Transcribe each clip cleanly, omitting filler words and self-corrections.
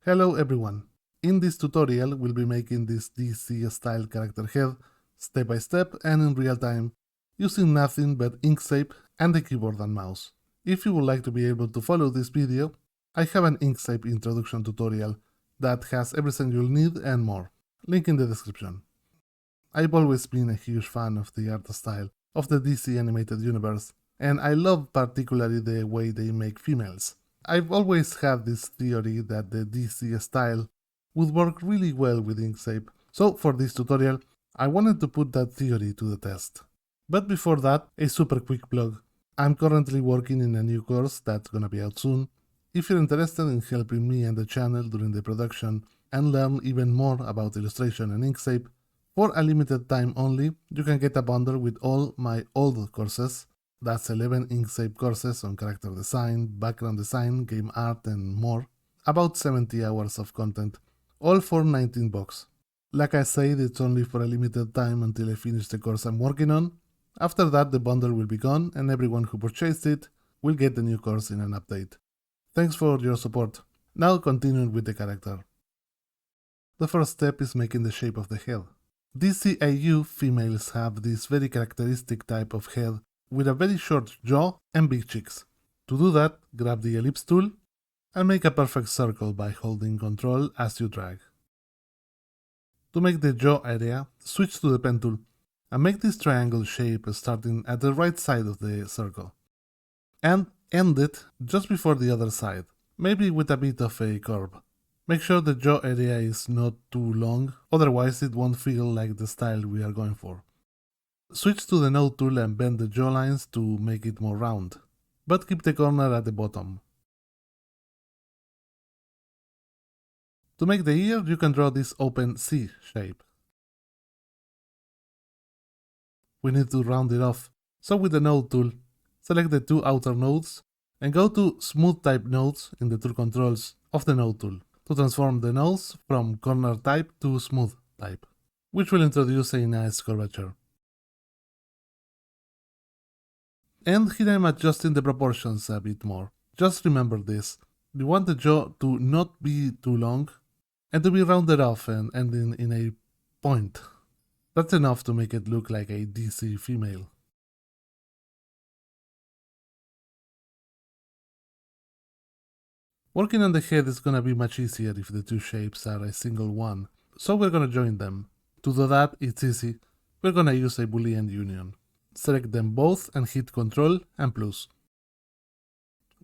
Hello everyone! In this tutorial we'll be making this DC style character head step by step and in real time using nothing but Inkscape and the keyboard and mouse. If you would like to be able to follow this video, I have an Inkscape introduction tutorial that has everything you'll need and more. Link in the description. I've always been a huge fan of the art style of the DC animated universe, and I love particularly the way they make females. I've always had this theory that the DC style would work really well with Inkscape, so for this tutorial I wanted to put that theory to the test. But before that, a super quick plug. I'm currently working in a new course that's gonna be out soon. If you're interested in helping me and the channel during the production and learn even more about illustration and Inkscape, for a limited time only, you can get a bundle with all my old courses. That's 11 Inkscape courses on character design, background design, game art and more. About 70 hours of content, all for $19. Like I said, it's only for a limited time until I finish the course I'm working on. After that, the bundle will be gone and everyone who purchased it will get the new course in an update. Thanks for your support. Now continuing with the character. The first step is making the shape of the head. DCAU females have this very characteristic type of head with a very short jaw and big cheeks. To do that, grab the ellipse tool and make a perfect circle by holding Ctrl as you drag. To make the jaw area, switch to the pen tool and make this triangle shape starting at the right side of the circle. And end it just before the other side, maybe with a bit of a curve. Make sure the jaw area is not too long, otherwise it won't feel like the style we are going for. Switch to the node tool and bend the jaw lines to make it more round, but keep the corner at the bottom. To make the ear, you can draw this open C shape. We need to round it off, so with the node tool, select the two outer nodes and go to Smooth Type Nodes in the tool controls of the node tool to transform the nodes from corner type to smooth type, which will introduce a nice curvature. And here I'm adjusting the proportions a bit more. Just remember this, you want the jaw to not be too long and to be rounded off and ending in a point. That's enough to make it look like a DC female. Working on the head is gonna be much easier if the two shapes are a single one, so we're gonna join them. To do that, it's easy. We're gonna use a Boolean union. Select them both and hit Ctrl and plus.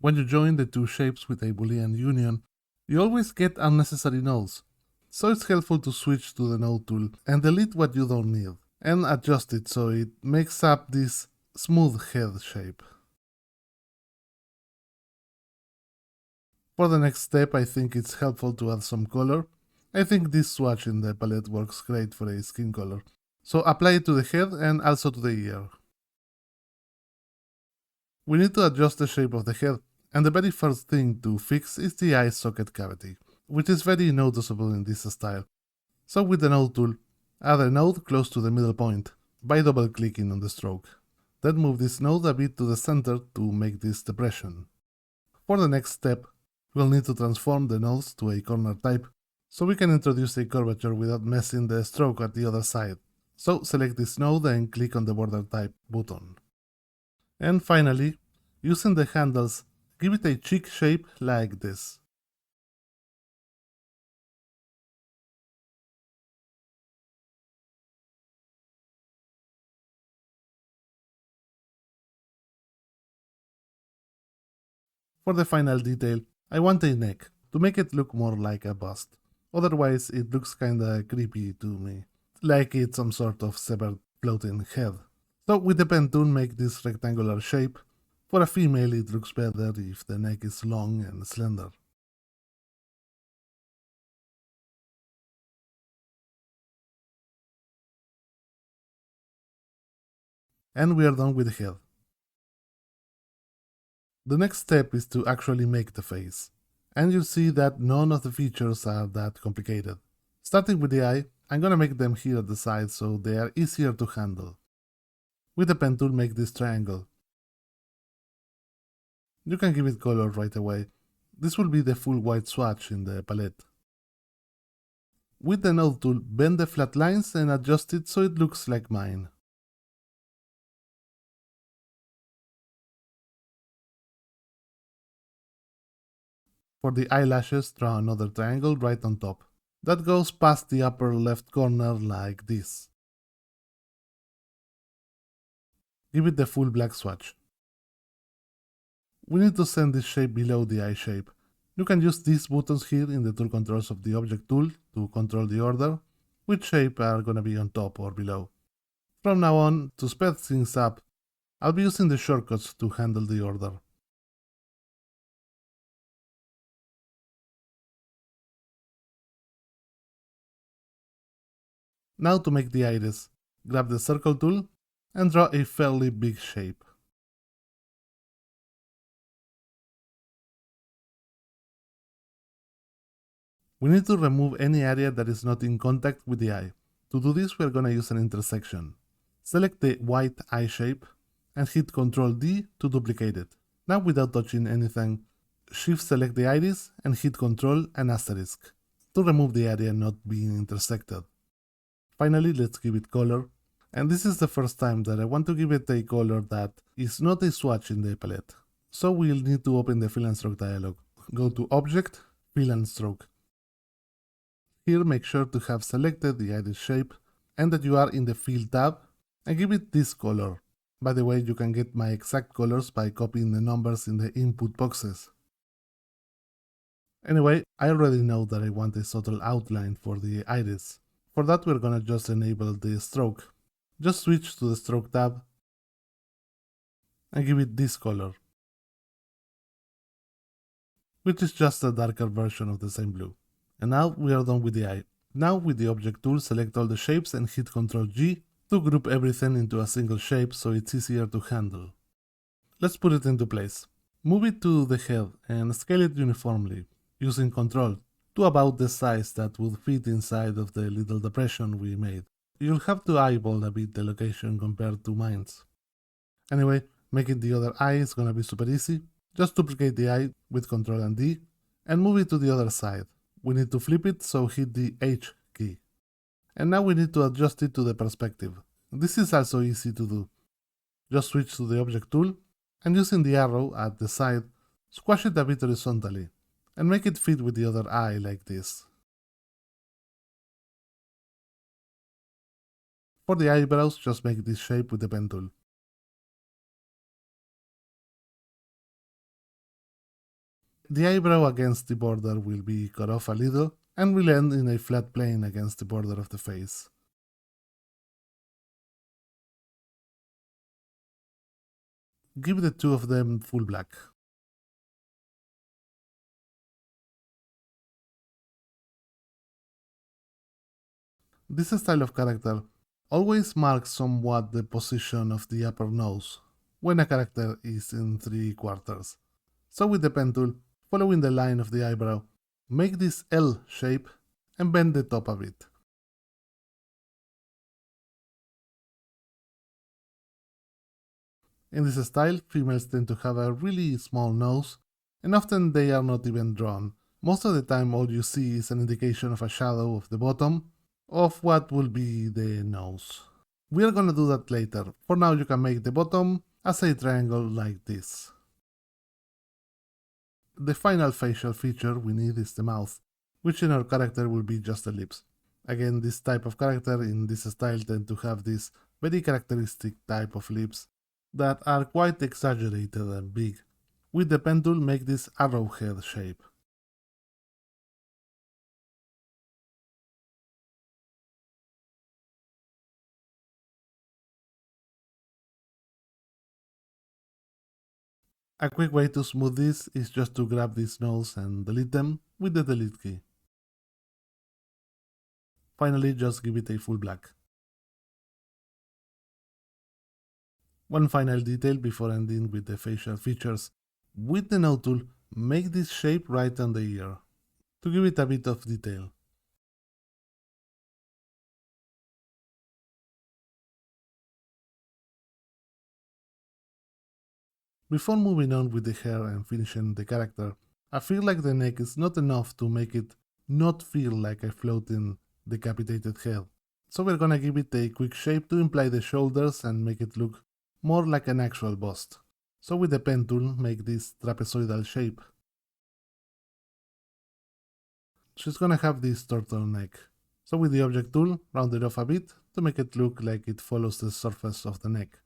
When you join the two shapes with a Boolean union, you always get unnecessary nodes, so it's helpful to switch to the node tool and delete what you don't need, and adjust it so it makes up this smooth head shape. For the next step, I think it's helpful to add some color. I think this swatch in the palette works great for a skin color, so apply it to the head and also to the ear. We need to adjust the shape of the head, and the very first thing to fix is the eye socket cavity, which is very noticeable in this style. So with the node tool, add a node close to the middle point by double-clicking on the stroke. Then move this node a bit to the center to make this depression. For the next step, we'll need to transform the nodes to a corner type, so we can introduce a curvature without messing the stroke at the other side. So select this node and click on the border type button. And finally, using the handles, give it a cheek shape like this. For the final detail, I want a neck, to make it look more like a bust. Otherwise, it looks kinda creepy to me, like it's some sort of severed floating head. So with the pen tool, make this rectangular shape. For a female, it looks better if the neck is long and slender. And we are done with the head. The next step is to actually make the face. And you'll see that none of the features are that complicated. Starting with the eye, I'm gonna make them here at the side so they are easier to handle. With the pen tool, make this triangle. You can give it color right away, This will be the full white swatch in the palette. With the node tool, bend the flat lines and adjust it so it looks like mine. For the eyelashes, draw another triangle right on top. That goes past the upper left corner like this. Give it the full black swatch. We need to send this shape below the eye shape. You can use these buttons here in the tool controls of the object tool to control the order, which shape are gonna be on top or below. From now on, to speed things up, I'll be using the shortcuts to handle the order. Now to make the iris, grab the circle tool and draw a fairly big shape. We need to remove any area that is not in contact with the eye. To do this, we are gonna use an intersection. Select the white eye shape and hit Ctrl D to duplicate it. Now without touching anything, shift select the iris and hit Ctrl and asterisk to remove the area not being intersected. Finally, let's give it color. And this is the first time that I want to give it a color that is not a swatch in the palette. So we'll need to open the Fill and Stroke dialog. Go to Object, Fill and Stroke. Here make sure to have selected the iris shape and that you are in the Fill tab and give it this color. By the way, you can get my exact colors by copying the numbers in the input boxes. Anyway, I already know that I want a subtle outline for the iris. For that, we're gonna just enable the stroke. Just switch to the stroke tab and give it this color, which is just a darker version of the same blue. And now we are done with the eye. Now with the object tool, select all the shapes and hit Ctrl G to group everything into a single shape so it's easier to handle. Let's put it into place. Move it to the head and scale it uniformly, using Ctrl to about the size that would fit inside of the little depression we made. You'll have to eyeball a bit the location compared to mine's. Anyway, making the other eye is gonna be super easy. Just duplicate the eye with Ctrl and D and move it to the other side. We need to flip it, so hit the H key. And now we need to adjust it to the perspective. This is also easy to do. Just switch to the object tool and using the arrow at the side, squash it a bit horizontally and make it fit with the other eye like this. For the eyebrows, just make this shape with the pen tool. The eyebrow against the border will be cut off a little and will end in a flat plane against the border of the face. Give the two of them full black. This style of character always marks somewhat the position of the upper nose when a character is in 3/4. So with the pen tool, following the line of the eyebrow, make this L shape and bend the top a bit. In this style, females tend to have a really small nose, and often they are not even drawn. Most of the time all you see is an indication of a shadow of the bottom of what will be the nose. We are gonna do that later. For now you can make the bottom as a triangle like this. The final facial feature we need is the mouth, which in our character will be just the lips. Again, this type of character in this style tend to have this very characteristic type of lips that are quite exaggerated and big. With the pen tool, make this arrowhead shape. A quick way to smooth this is just to grab these nodes and delete them with the delete key. Finally, just give it a full black. One final detail before ending with the facial features. With the node tool, make this shape right on the ear, to give it a bit of detail. Before moving on with the hair and finishing the character, I feel like the neck is not enough to make it not feel like a floating, decapitated head. So we're gonna give it a quick shape to imply the shoulders and make it look more like an actual bust. So with the pen tool, make this trapezoidal shape. She's gonna have this turtleneck. So with the object tool, round it off a bit to make it look like it follows the surface of the neck.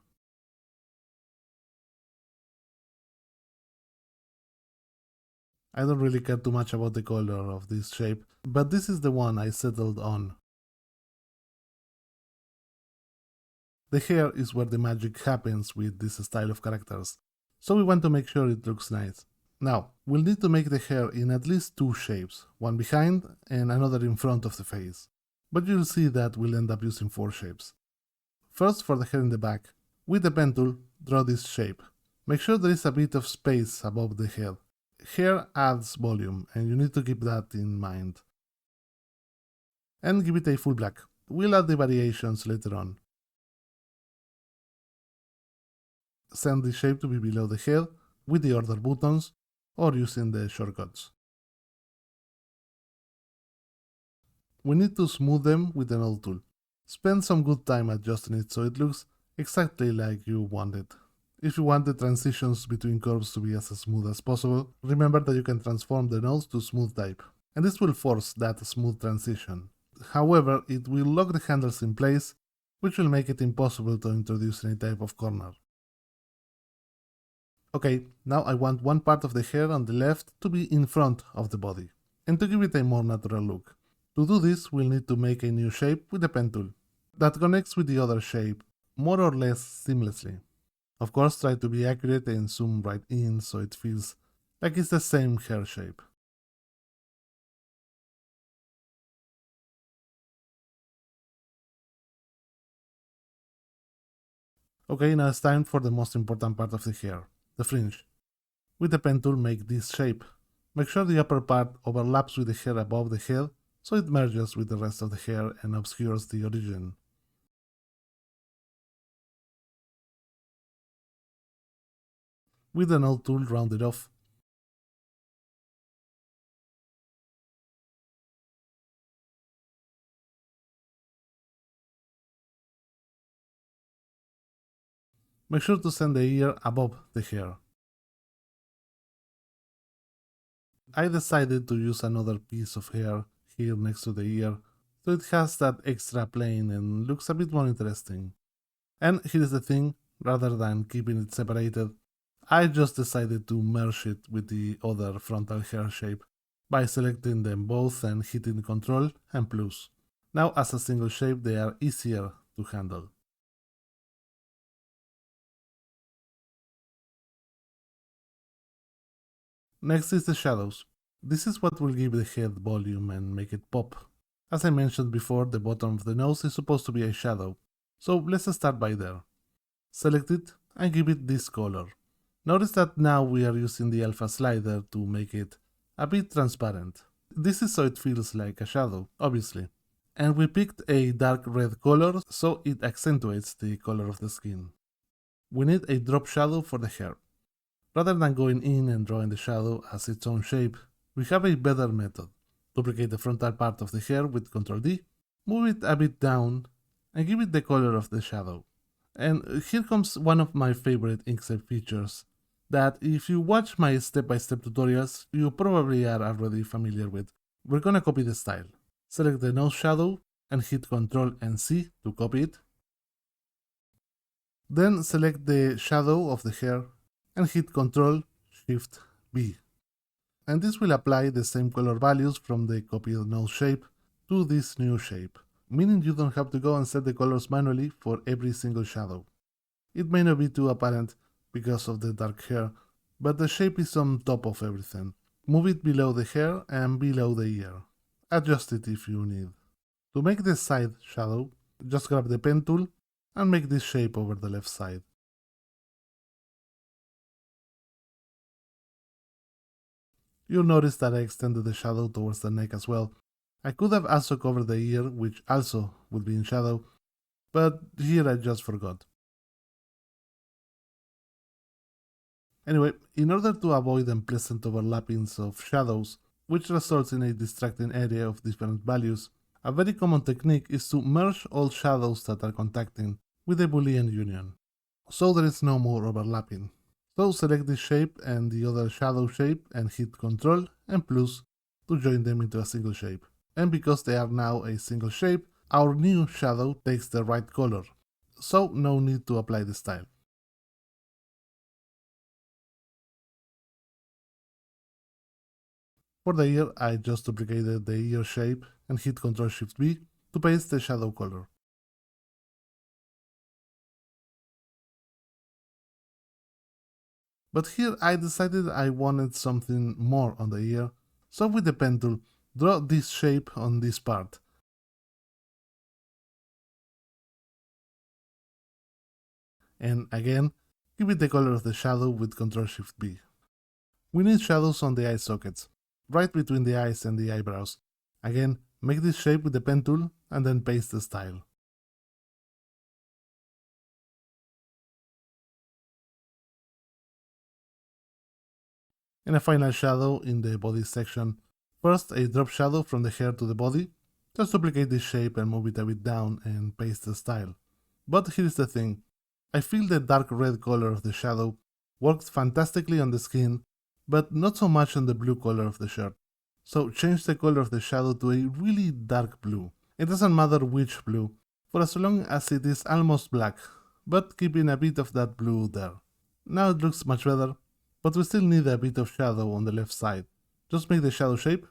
I don't really care too much about the color of this shape, but this is the one I settled on. The hair is where the magic happens with this style of characters, so we want to make sure it looks nice. Now, we'll need to make the hair in at least two shapes, one behind and another in front of the face. But you'll see that we'll end up using four shapes. First, for the hair in the back, with the pen tool, draw this shape. Make sure there is a bit of space above the head. Hair adds volume, and you need to keep that in mind. And give it a full black. We'll add the variations later on. Send the shape to be below the head with the order buttons or using the shortcuts. We need to smooth them with an node tool. Spend some good time adjusting it so it looks exactly like you want it. If you want the transitions between curves to be as smooth as possible, remember that you can transform the nodes to smooth type, and this will force that smooth transition. However, it will lock the handles in place, which will make it impossible to introduce any type of corner. Okay, now I want one part of the hair on the left to be in front of the body, and to give it a more natural look. To do this, we'll need to make a new shape with the pen tool that connects with the other shape more or less seamlessly. Of course, try to be accurate and zoom right in so it feels like it's the same hair shape. Okay, now it's time for the most important part of the hair, the fringe. With the pen tool, make this shape. Make sure the upper part overlaps with the hair above the head so it merges with the rest of the hair and obscures the origin. With the node tool, round it off. Make sure to send the ear above the hair. I decided to use another piece of hair here next to the ear, so it has that extra plane and looks a bit more interesting. And here's the thing, rather than keeping it separated, I just decided to merge it with the other frontal hair shape by selecting them both and hitting Ctrl and plus. Now as a single shape they are easier to handle. Next is the shadows. This is what will give the head volume and make it pop. As I mentioned before, the bottom of the nose is supposed to be a shadow, so let's start by there. Select it and give it this color. Notice that now we are using the alpha slider to make it a bit transparent. This is so it feels like a shadow, obviously. And we picked a dark red color so it accentuates the color of the skin. We need a drop shadow for the hair. Rather than going in and drawing the shadow as its own shape, we have a better method. Duplicate the frontal part of the hair with Ctrl D, move it a bit down, and give it the color of the shadow. And here comes one of my favorite Inkscape features, that if you watch my step-by-step tutorials, you probably are already familiar with. We're gonna copy the style. Select the nose shadow and hit Ctrl and C to copy it. Then select the shadow of the hair and hit Ctrl Shift B. And this will apply the same color values from the copied nose shape to this new shape, meaning you don't have to go and set the colors manually for every single shadow. It may not be too apparent because of the dark hair, but the shape is on top of everything. Move it below the hair and below the ear. Adjust it if you need. To make the side shadow, just grab the pen tool and make this shape over the left side. You'll notice that I extended the shadow towards the neck as well. I could have also covered the ear, which also would be in shadow, but here I just forgot. Anyway, in order to avoid unpleasant overlappings of shadows, which results in a distracting area of different values, a very common technique is to merge all shadows that are contacting with a Boolean union, so there is no more overlapping. So select this shape and the other shadow shape and hit Ctrl and plus to join them into a single shape. And because they are now a single shape, our new shadow takes the right color, so no need to apply the style. For the ear, I just duplicated the ear shape and hit Ctrl-Shift-B to paste the shadow color. But here I decided I wanted something more on the ear, so with the pen tool, draw this shape on this part. And again, give it the color of the shadow with Ctrl-Shift-B. We need shadows on the eye sockets, right between the eyes and the eyebrows. Again, make this shape with the pen tool and then paste the style. And a final shadow in the body section. First, a drop shadow from the hair to the body. Just duplicate this shape and move it a bit down and paste the style. But here's the thing. I feel the dark red color of the shadow works fantastically on the skin, but not so much on the blue color of the shirt. So change the color of the shadow to a really dark blue. It doesn't matter which blue, for as long as it is almost black, but keeping a bit of that blue there. Now it looks much better, but we still need a bit of shadow on the left side. Just make the shadow shape,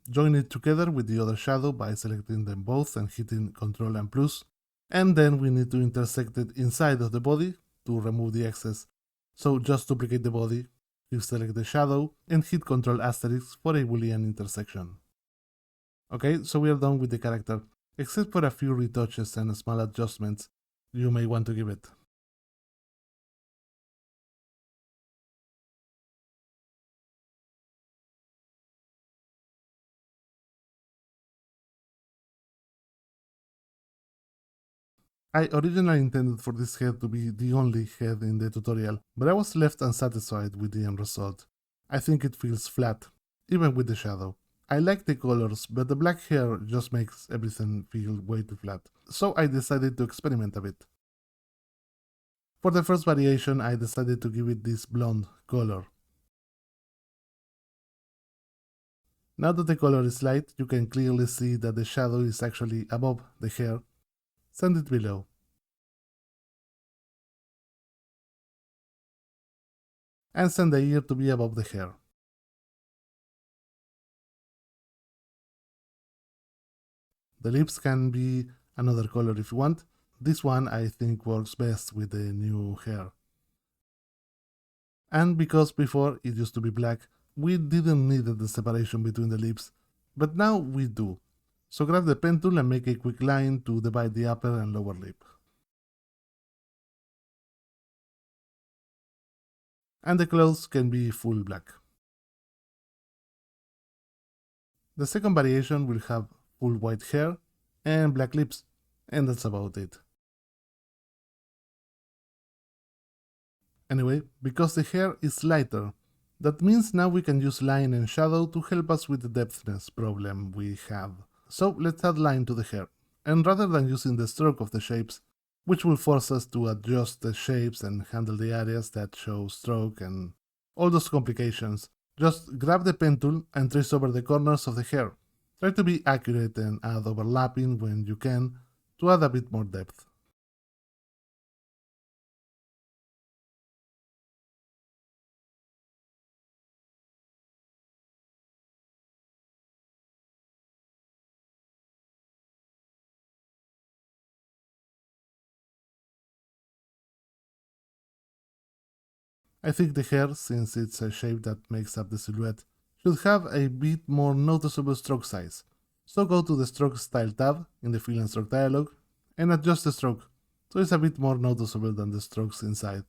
join it together with the other shadow by selecting them both and hitting Ctrl and plus, and then we need to intersect it inside of the body to remove the excess. So just duplicate the body, you select the shadow, and hit Ctrl asterisk for a Boolean intersection. Okay, so we are done with the character, except for a few retouches and small adjustments you may want to give it. I originally intended for this head to be the only head in the tutorial, but I was left unsatisfied with the end result. I think it feels flat, even with the shadow. I like the colors, but the black hair just makes everything feel way too flat, so I decided to experiment a bit. For the first variation, I decided to give it this blonde color. Now that the color is light, you can clearly see that the shadow is actually above the hair. Send it below. And send the ear to be above the hair. The lips can be another color if you want. This one I think works best with the new hair. And because before it used to be black, we didn't need the separation between the lips, but now we do. So grab the pen tool and make a quick line to divide the upper and lower lip. And the clothes can be full black. The second variation will have full white hair and black lips, and that's about it. Anyway, because the hair is lighter, that means now we can use line and shadow to help us with the depthness problem we have. So let's add line to the hair, and rather than using the stroke of the shapes, which will force us to adjust the shapes and handle the areas that show stroke and all those complications, just grab the pen tool and trace over the corners of the hair. Try to be accurate and add overlapping when you can to add a bit more depth. I think the hair, since it's a shape that makes up the silhouette, should have a bit more noticeable stroke size. So go to the Stroke Style tab in the Fill and Stroke dialog and adjust the stroke, so it's a bit more noticeable than the strokes inside.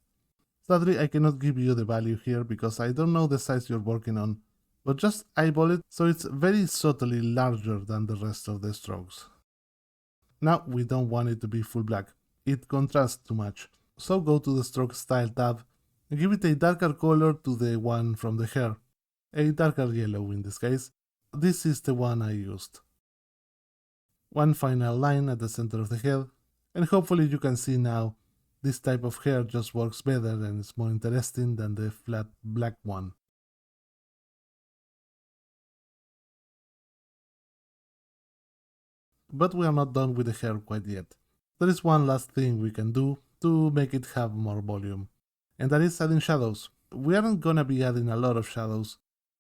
Sadly, I cannot give you the value here because I don't know the size you're working on, but just eyeball it so it's very subtly larger than the rest of the strokes. Now we don't want it to be full black, it contrasts too much, so go to the Stroke Style tab Give it a darker color to the one from the hair, a darker yellow in this case. This is the one I used. One final line at the center of the head, and hopefully you can see now this type of hair just works better and is more interesting than the flat black one. But we are not done with the hair quite yet. There is one last thing we can do to make it have more volume, and that is adding shadows. We aren't gonna be adding a lot of shadows,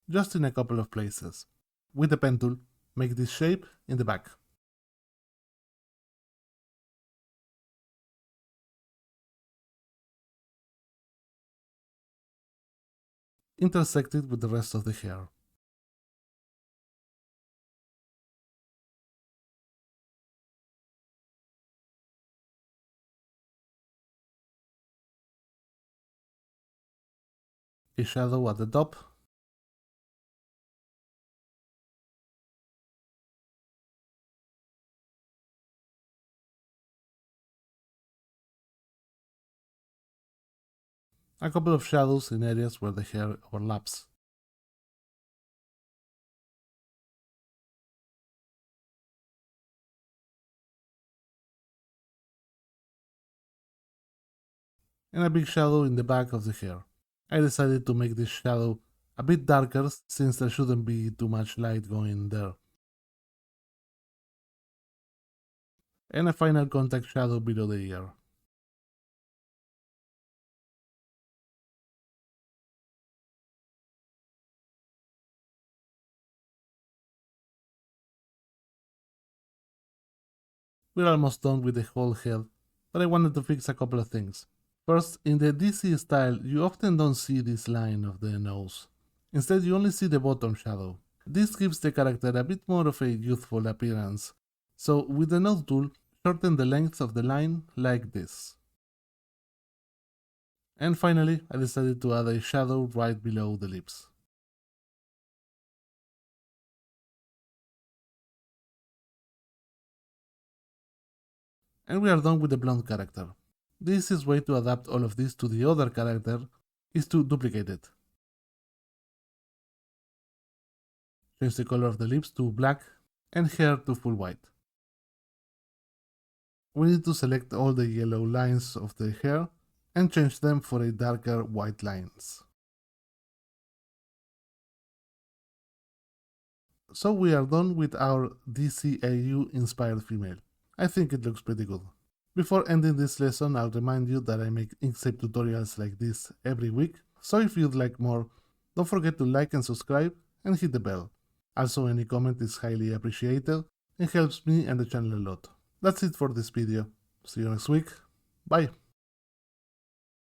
just in a couple of places. With the pen tool, make this shape in the back. Intersect it with the rest of the hair. A shadow at the top, a couple of shadows in areas where the hair overlaps. And a big shadow in the back of the hair. I decided to make this shadow a bit darker since there shouldn't be too much light going there. And a final contact shadow below the ear. We're almost done with the whole head, but I wanted to fix a couple of things. First, in the DC style, you often don't see this line of the nose. Instead, you only see the bottom shadow. This gives the character a bit more of a youthful appearance. So, with the node tool, shorten the length of the line like this. And finally, I decided to add a shadow right below the lips. And we are done with the blonde character. The easiest way to adapt all of this to the other character is to duplicate it. Change the color of the lips to black and hair to full white. We need to select all the yellow lines of the hair and change them for a darker white lines. So we are done with our DCAU inspired female. I think it looks pretty good. Before ending this lesson, I'll remind you that I make Inkscape tutorials like this every week, so if you'd like more, don't forget to like and subscribe and hit the bell. Also, any comment is highly appreciated and helps me and the channel a lot. That's it for this video. See you next week. Bye!